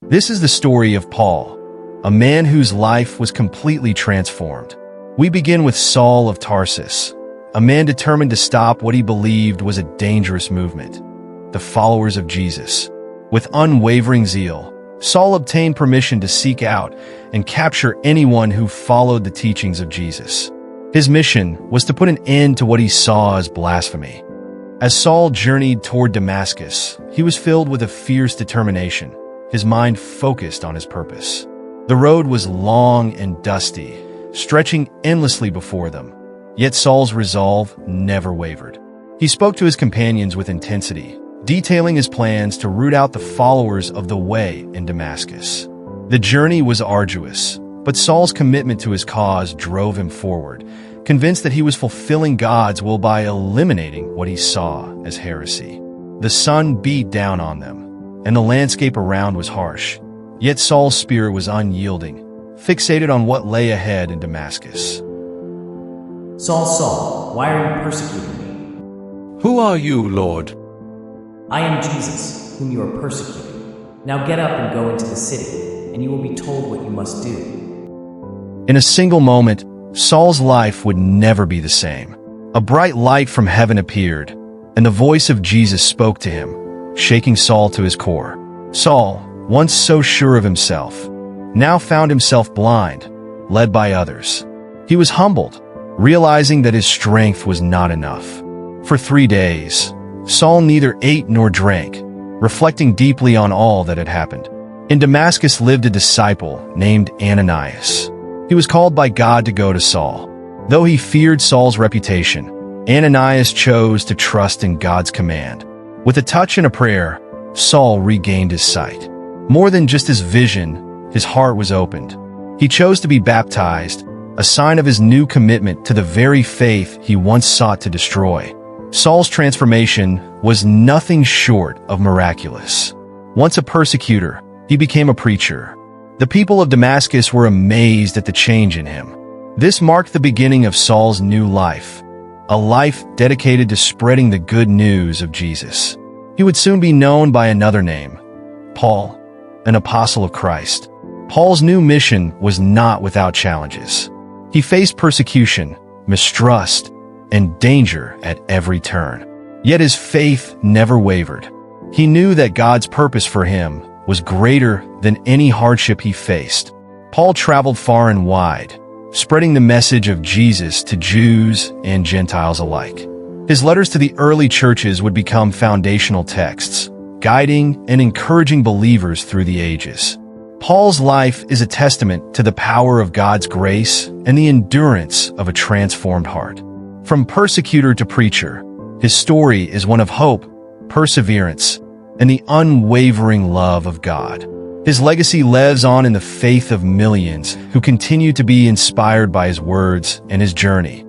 This is the story of Paul, a man whose life was completely transformed. We begin with Saul of Tarsus, a man determined to stop what he believed was a dangerous movement, the followers of Jesus. With unwavering zeal, Saul obtained permission to seek out and capture anyone who followed the teachings of Jesus. His mission was to put an end to what he saw as blasphemy. As Saul journeyed toward Damascus, he was filled with a fierce determination, his mind focused on his purpose. The road was long and dusty, stretching endlessly before them, yet Saul's resolve never wavered. He spoke to his companions with intensity, detailing his plans to root out the followers of the way in Damascus. The journey was arduous, but Saul's commitment to his cause drove him forward, convinced that he was fulfilling God's will by eliminating what he saw as heresy. The sun beat down on them, and the landscape around was harsh. Yet Saul's spirit was unyielding, fixated on what lay ahead in Damascus. Saul, Saul, why are you persecuting me? Who are you, Lord? I am Jesus, whom you are persecuting. Now get up and go into the city, and you will be told what you must do. In a single moment, Saul's life would never be the same. A bright light from heaven appeared, and the voice of Jesus spoke to him, shaking Saul to his core. Saul, once so sure of himself, now found himself blind, led by others. He was humbled, realizing that his strength was not enough. For 3 days, Saul neither ate nor drank, reflecting deeply on all that had happened. In Damascus lived a disciple named Ananias. He was called by God to go to Saul. Though he feared Saul's reputation, Ananias chose to trust in God's command. With a touch and a prayer, Saul regained his sight. More than just his vision, his heart was opened. He chose to be baptized, a sign of his new commitment to the very faith he once sought to destroy. Saul's transformation was nothing short of miraculous. Once a persecutor, he became a preacher. The people of Damascus were amazed at the change in him. This marked the beginning of Saul's new life, a life dedicated to spreading the good news of Jesus. He would soon be known by another name, Paul, an apostle of Christ. Paul's new mission was not without challenges. He faced persecution, mistrust, and danger at every turn. Yet his faith never wavered. He knew that God's purpose for him was greater than any hardship he faced. Paul traveled far and wide, spreading the message of Jesus to Jews and Gentiles alike. His letters to the early churches would become foundational texts, guiding and encouraging believers through the ages. Paul's life is a testament to the power of God's grace and the endurance of a transformed heart. From persecutor to preacher, his story is one of hope, perseverance, and the unwavering love of God. His legacy lives on in the faith of millions who continue to be inspired by his words and his journey.